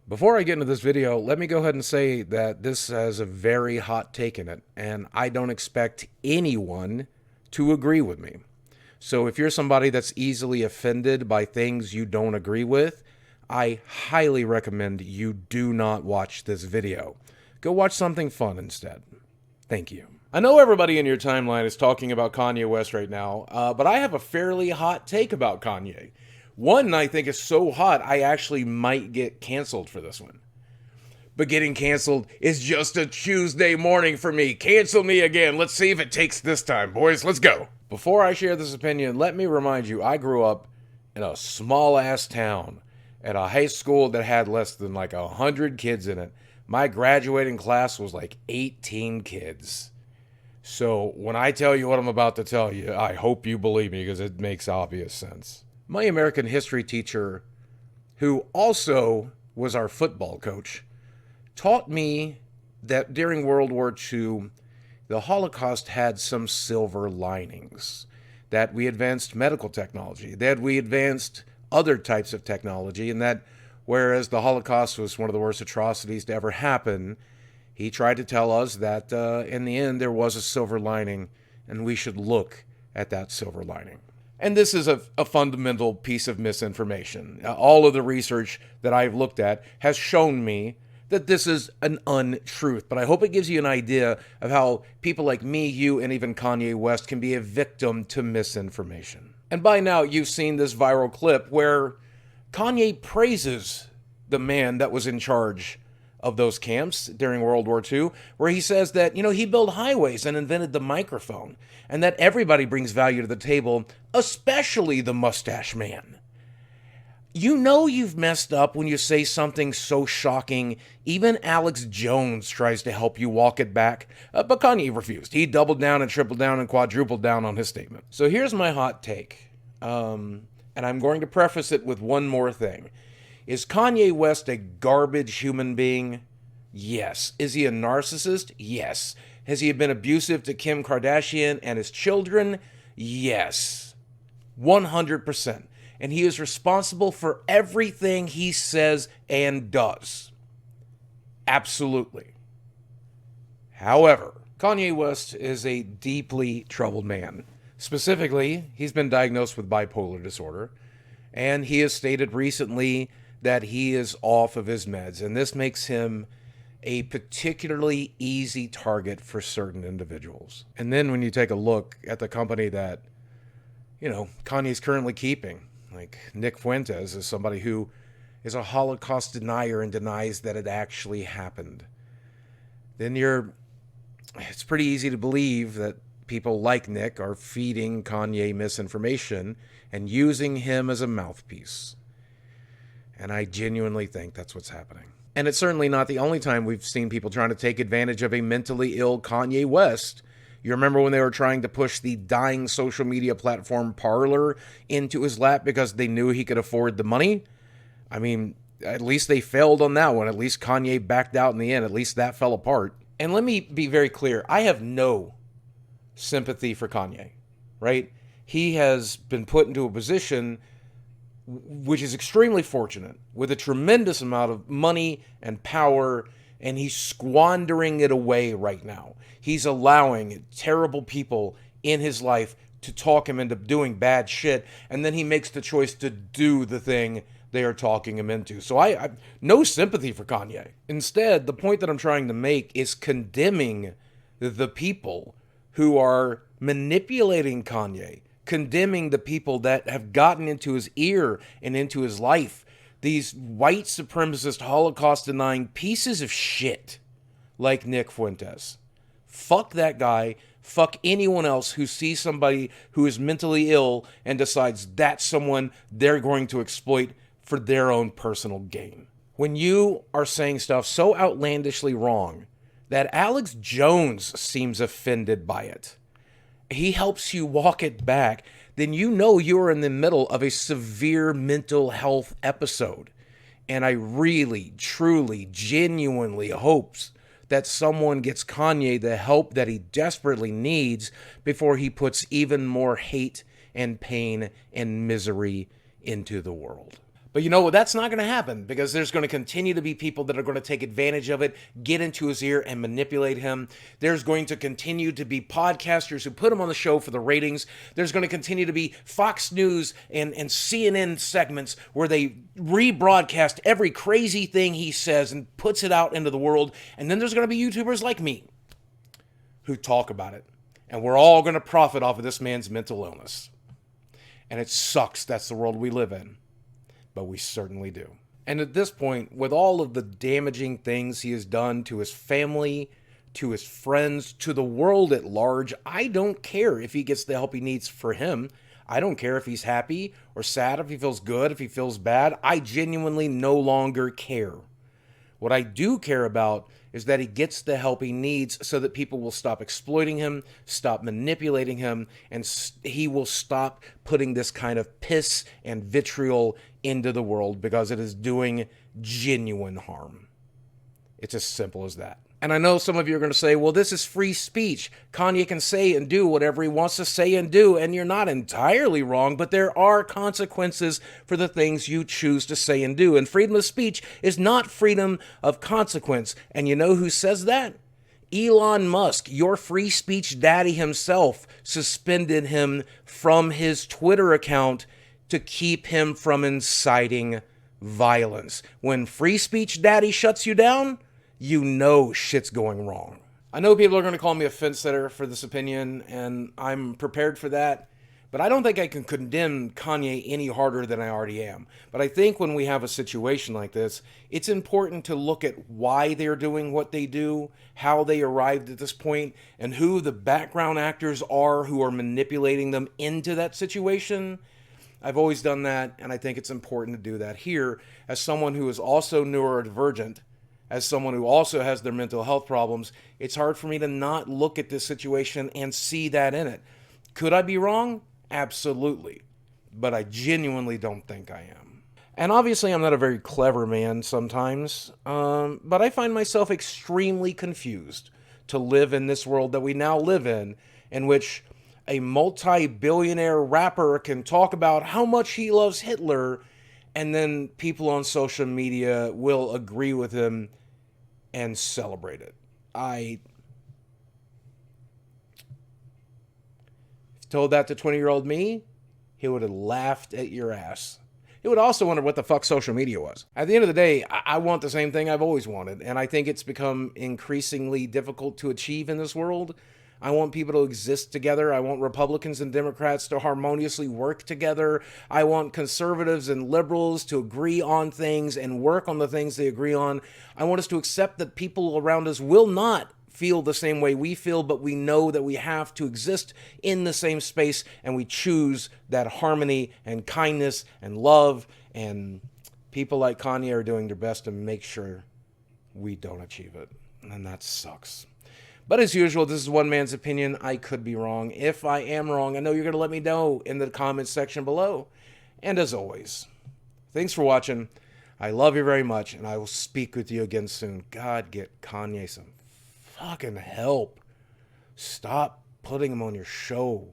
Before I get into this video, let me go ahead and say that this has a very hot take in it, and I don't expect anyone to agree with me. So if you're somebody that's easily offended by things you don't agree with, I highly recommend you do not watch this video. Go watch something fun instead. Thank you. I know everybody in your timeline is talking about Kanye West right now, but I have a fairly hot take about Kanye. One I think is so hot, I actually might get canceled for this one. But getting canceled is just a Tuesday morning for me. Cancel me again. Let's see if it takes this time, boys. Let's go. Before I share this opinion, let me remind you, I grew up in a small-ass town at a high school that had less than like 100 kids in it. My graduating class was like 18 kids. So when I tell you what I'm about to tell you, I hope you believe me because it makes obvious sense. My American history teacher, who also was our football coach, taught me that during World War II, the Holocaust had some silver linings. That we advanced medical technology, that we advanced other types of technology, and that whereas the Holocaust was one of the worst atrocities to ever happen, he tried to tell us that in the end there was a silver lining, and we should look at that silver lining. And this is a fundamental piece of misinformation. All of the research that I've looked at has shown me that this is an untruth. But I hope it gives you an idea of how people like me, you, and even Kanye West can be a victim to misinformation. And by now, you've seen this viral clip where Kanye praises the man that was in charge of those camps during World War II, where he says that, he built highways and invented the microphone, and that everybody brings value to the table, especially the mustache man. You know you've messed up when you say something so shocking, even Alex Jones tries to help you walk it back, but Kanye refused. He doubled down and tripled down and quadrupled down on his statement. So here's my hot take, and I'm going to preface it with one more thing. Is Kanye West a garbage human being? Yes. Is he a narcissist? Yes. Has he been abusive to Kim Kardashian and his children? Yes. 100%. And he is responsible for everything he says and does. Absolutely. However, Kanye West is a deeply troubled man. Specifically, he's been diagnosed with bipolar disorder, and he has stated recently that he is off of his meds, and this makes him a particularly easy target for certain individuals. And then when you take a look at the company that, Kanye's currently keeping, like Nick Fuentes is somebody who is a Holocaust denier and denies that it actually happened, then it's pretty easy to believe that people like Nick are feeding Kanye misinformation and using him as a mouthpiece. And I genuinely think that's what's happening. And it's certainly not the only time we've seen people trying to take advantage of a mentally ill Kanye West. You remember when they were trying to push the dying social media platform Parler into his lap because they knew he could afford the money? I mean, at least they failed on that one. At least Kanye backed out in the end. At least that fell apart. And let me be very clear. I have no sympathy for Kanye, right? He has been put into a position which is extremely fortunate, with a tremendous amount of money and power, and he's squandering it away right now. He's allowing terrible people in his life to talk him into doing bad shit, and then he makes the choice to do the thing they are talking him into. So I no sympathy for Kanye. Instead, the point that I'm trying to make is condemning the people who are manipulating Kanye, condemning the people that have gotten into his ear and into his life. These white supremacist, Holocaust-denying pieces of shit like Nick Fuentes. Fuck that guy. Fuck anyone else who sees somebody who is mentally ill and decides that's someone they're going to exploit for their own personal gain. When you are saying stuff so outlandishly wrong that Alex Jones seems offended by it, he helps you walk it back, then you're in the middle of a severe mental health episode. And I really, truly, genuinely hopes that someone gets Kanye the help that he desperately needs before he puts even more hate and pain and misery into the world. But you know what? That's not going to happen because there's going to continue to be people that are going to take advantage of it, get into his ear, and manipulate him. There's going to continue to be podcasters who put him on the show for the ratings. There's going to continue to be Fox News and CNN segments where they rebroadcast every crazy thing he says and puts it out into the world. And then there's going to be YouTubers like me who talk about it. And we're all going to profit off of this man's mental illness. And it sucks. That's the world we live in. But we certainly do. And at this point, with all of the damaging things he has done to his family, to his friends, to the world at large, I don't care if he gets the help he needs for him. I don't care if he's happy or sad, if he feels good, if he feels bad. I genuinely no longer care. What I do care about is that he gets the help he needs so that people will stop exploiting him, stop manipulating him, and he will stop putting this kind of piss and vitriol into the world because it is doing genuine harm. It's as simple as that. And I know some of you are going to say, well, this is free speech. Kanye can say and do whatever he wants to say and do. And you're not entirely wrong, but there are consequences for the things you choose to say and do. And freedom of speech is not freedom of consequence. And you know who says that? Elon Musk, your free speech daddy himself, suspended him from his Twitter account to keep him from inciting violence. When free speech daddy shuts you down, you know shit's going wrong. I know people are going to call me a fence sitter for this opinion, and I'm prepared for that, but I don't think I can condemn Kanye any harder than I already am. But I think when we have a situation like this, it's important to look at why they're doing what they do, how they arrived at this point, and who the background actors are who are manipulating them into that situation. I've always done that, and I think it's important to do that here as someone who is also neurodivergent. As someone who also has their mental health problems, it's hard for me to not look at this situation and see that in it. Could I be wrong? Absolutely. But I genuinely don't think I am. And obviously I'm not a very clever man sometimes, but I find myself extremely confused to live in this world that we now live in which a multi-billionaire rapper can talk about how much he loves Hitler, and then people on social media will agree with him and celebrate it. I told that to 20-year-old me, he would have laughed at your ass. He would also wonder what the fuck social media was. At the end of the day, I want the same thing I've always wanted, and I think it's become increasingly difficult to achieve in this world. I want people to exist together. I want Republicans and Democrats to harmoniously work together. I want conservatives and liberals to agree on things and work on the things they agree on. I want us to accept that people around us will not feel the same way we feel, but we know that we have to exist in the same space, and we choose that harmony and kindness and love, and people like Kanye are doing their best to make sure we don't achieve it, and that sucks. But as usual, this is one man's opinion. I could be wrong. If I am wrong, I know you're going to let me know in the comments section below. And as always, thanks for watching. I love you very much, and I will speak with you again soon. God, get Kanye some fucking help. Stop putting him on your show.